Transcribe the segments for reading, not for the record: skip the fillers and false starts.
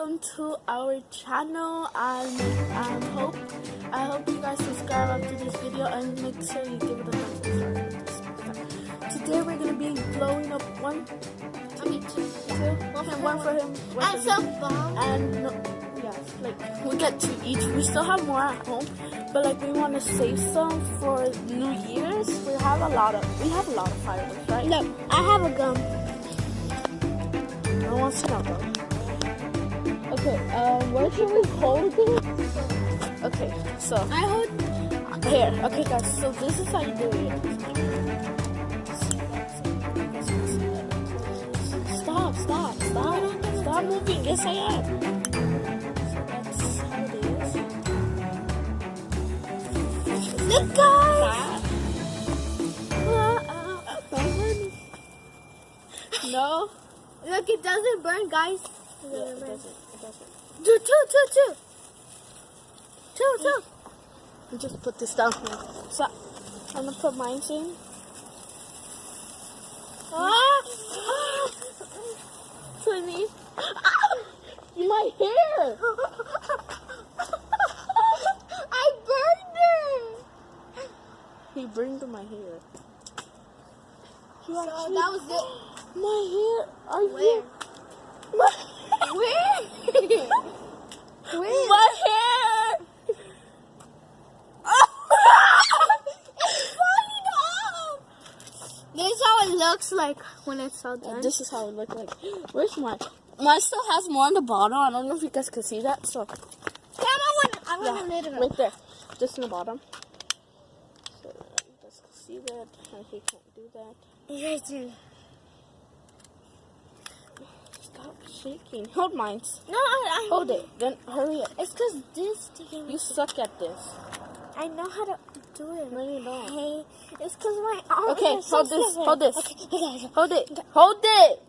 welcome to our channel, and I hope you guys subscribe after this video and make sure you give it a thumbs up. Today we're gonna be blowing up one for him, and some bombs. and we get two each. We still have more at home, but like we want to save some for New Year's. We have a lot of fireworks, right? No, I have a gun. No one wants to know though. Okay, where should we hold it? Okay, so I hold here. Okay, guys, so this is how you do it. Stop moving. Yes, I am. So that's how it is. Look, guys. No. Look, it doesn't burn, guys. Yeah, it doesn't. Two. You just put this down here. So I'm gonna put mine in. Twinny. My hair. I burned it. He burned my hair. So that was it. My hair. Are Where? you? My Where? Where? My hair. It's falling off. This is how it looks like when it's all done. This is how it looks like. Where's mine? Mine still has more on the bottom. I don't know if you guys can see that. So I want a little. right there, just in the bottom. So you guys can see that. And he can't do that. Yes, dude. Stop shaking. Hold mine. No, I Hold it. Then hurry up. It's because this thing. You suck at this. I know how to do it. No, you don't. Hey, it's because my arm. Okay, is so hold this. stiff. Hold this. Okay. Hold it. Hold it.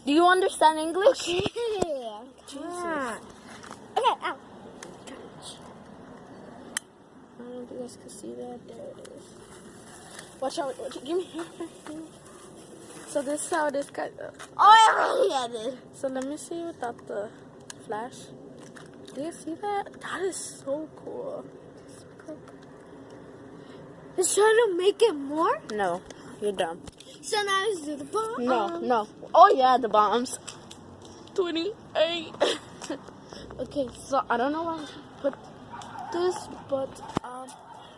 Do you understand English? Okay. Jesus. Okay, ow. I don't know if you guys can see that. There it is. Watch out. Give me here. So this is how it is, guys. Oh, I already had it. So let me see without the flash. Do you see that? That is so cool. Let's try to make it more. No, you're dumb. So now let's do the bomb. No. Oh yeah, the bombs. 28. Okay, so I don't know why I put this, but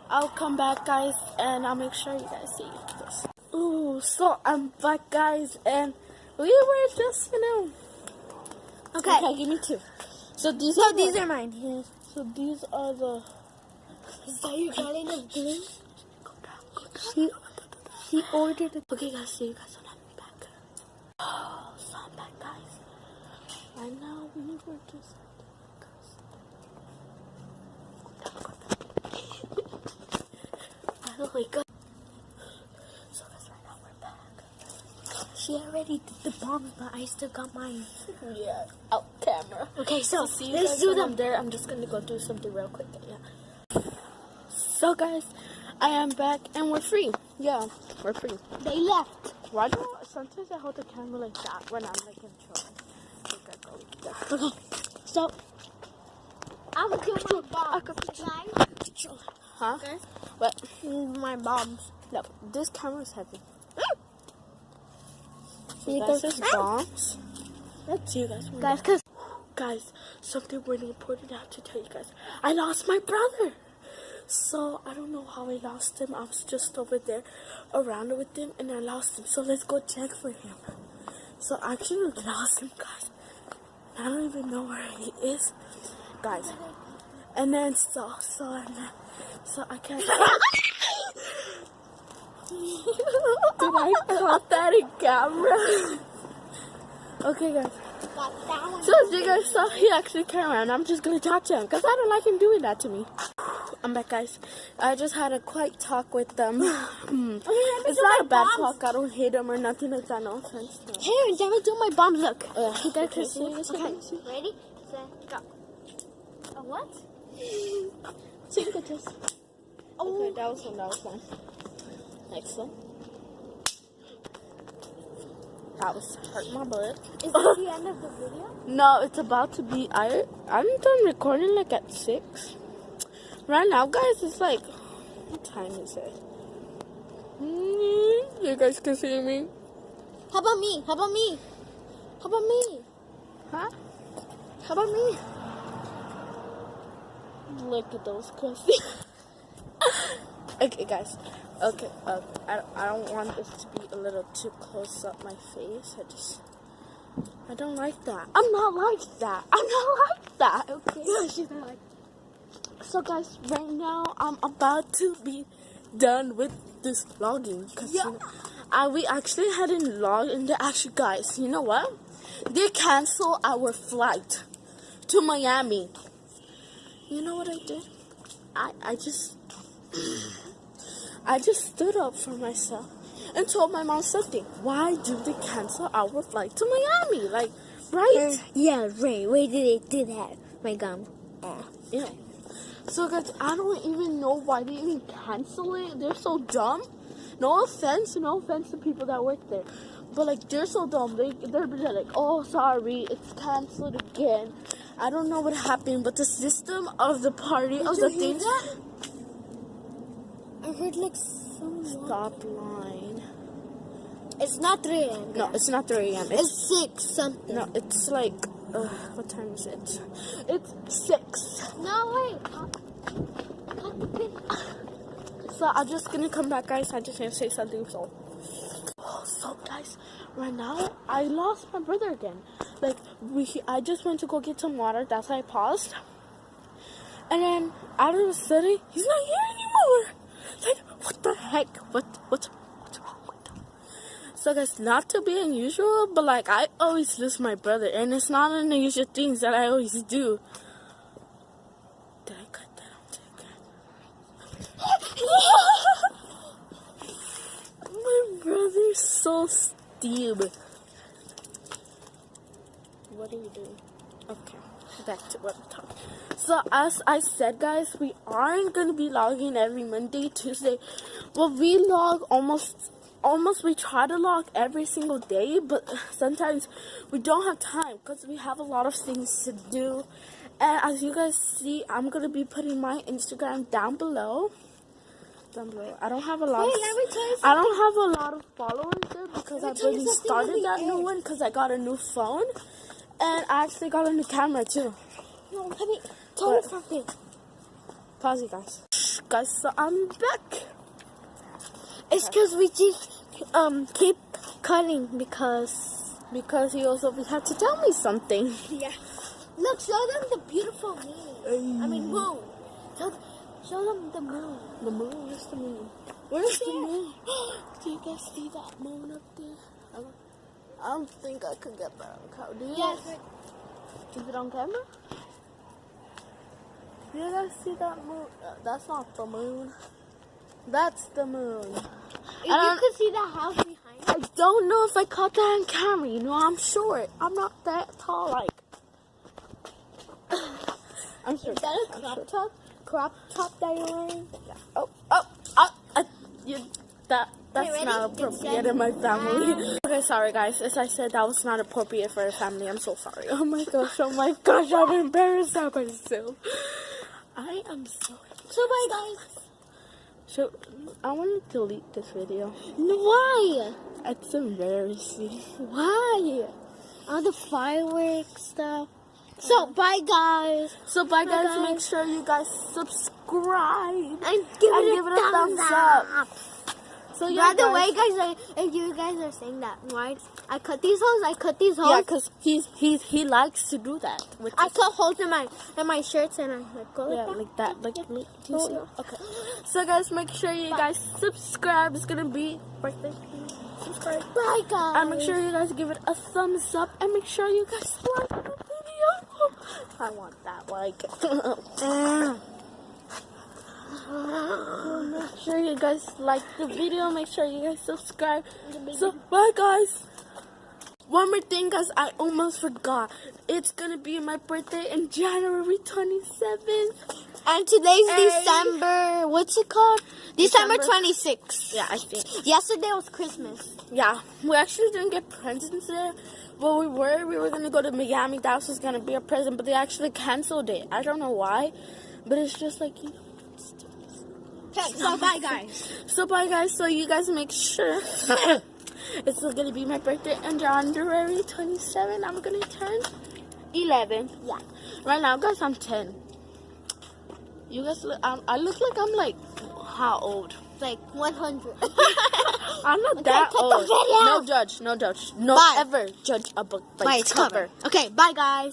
I'll come back, guys, and I'll make sure you guys see this. Ooh, so I'm back, guys, and we were just, Okay. give me two. So these So are these are mine. Yes. So these are the. So you're calling them glue? She ordered it. Okay, guys, see you guys when I'm back. Oh, so I'm back, guys. Right now we were just. By the way, good. So guys, right now we're back. She already did the bombs, but I still got mine. Yeah, out camera. Okay, so See you let's guys do when them. I'm there. I'm just gonna go do something real quick. Yeah. So guys, I am back and we're free. Yeah, we're free. They left. Why do sometimes I hold the camera like that when I'm like controlling? Okay, so I'm gonna do my bombs. Guys, Huh? Guys? What? My bombs. No, this camera's heavy. See, That's just bombs. See you guys. Guys, cause Guys, something really important I have to tell you guys. I lost my brother. So I don't know how I lost him. I was just over there around with him and I lost him. So let's go check for him. So I actually lost him, guys. I don't even know where he is, guys. And then so I can't. Did I caught that in camera? Okay, guys. So as you guys saw, he actually came around. I'm just gonna talk to him because I don't like him doing that to me. I'm back, guys. I just had a quiet talk with them. It's not a bad talk. I don't hate them or nothing like that. No offense. No. here, let me do my bombs. Look. Okay, Okay. see. Ready, set, go. A what? See, look at this. Okay, that was one. Next one. That was hurt my butt. Is that the end of the video? No, it's about to be. I'm done recording like at 6. Right now, guys, it's like, what time is it? You guys can see me. How about me? How about me? How about me? Huh? How about me? Look at those crusty. Okay, guys. Okay, I don't want this to be a little too close up my face. I don't like that. I'm not like that. I'm not like that. Okay. No, she's not like. So, guys, right now I'm about to be done with this vlogging because we actually hadn't logged into. Actually, guys, you know what? They canceled our flight to Miami. You know what I did? I just stood up for myself and told my mom something. Why do they cancel our flight to Miami? Like, right? Yeah, right. Why did they do that? My gum. Yeah. So, guys, I don't even know why they even cancel it. They're so dumb. No offense to people that work there. But, like, they're so dumb. They're like, oh, sorry, it's canceled again. I don't know what happened, but the system of the party, of the things... I heard like some Stop line. It's not 3 a.m. No, it's not 3 a.m. It's 6 something. No, it's like, what time is it? It's 6. No, wait. So I'm just gonna come back, guys. I just want to say something. So guys, right now I lost my brother again. Like I just went to go get some water. That's why I paused. And then out of a sudden, he's not here anymore. Like, what the heck? What's wrong with him? So guys, not to be unusual, but like I always lose my brother, and it's not an unusual things that I always do. Did I cut that on camera? My brother's so stupid. What are you doing? Okay, back to what I'm talking. So as I said, guys, we aren't gonna be logging every Monday, Tuesday. Well, we log almost. We try to log every single day, but sometimes we don't have time because we have a lot of things to do. And as you guys see, I'm gonna be putting my Instagram down below. I don't have a lot. I don't have a lot of followers there because I've already started that new one because I got a new phone, and I actually got a new camera too. No, let me tell you something. Pause it, guys. Guys, so I'm back. It's because we just keep cutting because he also had to tell me something. Yeah. Look, show them the beautiful moon. I mean moon. Show them the moon. The moon? Where's the moon? Where's the moon? Do you guys see that moon up there? I don't think I could get that on camera. Do you? Yes. Is it on camera? Do you guys see that moon? That's not the moon. That's the moon. If you could see the house behind I don't know if I caught that on camera. You know, I'm short. I'm not that tall, like. I'm short. Is that a crop top? Crop top that you're wearing? Yeah. That's not appropriate in my family. Okay, sorry guys. As I said, that was not appropriate for a family. I'm so sorry. Oh my gosh, I'm embarrassed of myself. I am so. So bye guys. So, I want to delete this video. Why? It's embarrassing. Why? All the fireworks stuff. So, bye guys. So, bye guys. Make sure you guys subscribe. And give it a thumbs up. So, yeah, by the way, guys, if you guys are saying that, right? I cut these holes. Yeah, because he likes to do that. I cut holes in my shirts and I like go like that. Like, do you see? Okay. So, guys, make sure you guys subscribe. It's gonna be birthday. Subscribe. Bye, guys. And make sure you guys give it a thumbs up. And make sure you guys like the video. I want that like. Make sure you guys like the video. Make sure you guys subscribe. So, bye, guys. One more thing, guys, I almost forgot. It's gonna be my birthday in January 27th. And today's December, what's it called? December 26th. Yeah, I think. Yesterday was Christmas. Yeah, we actually didn't get presents there. Well, we were gonna go to Miami. That was gonna be a present, but they actually canceled it. I don't know why, but it's just like, you know. Okay, so bye guys. So bye guys. So you guys make sure it's still gonna be my birthday on January 27th. I'm gonna turn 11. Yeah. Right now, guys, I'm 10. You guys look. I look like I'm like how old? Like 100. I'm not that cut the old. video. No judge. No judge. No Bye. ever judge a book by By its its cover. Okay, bye guys.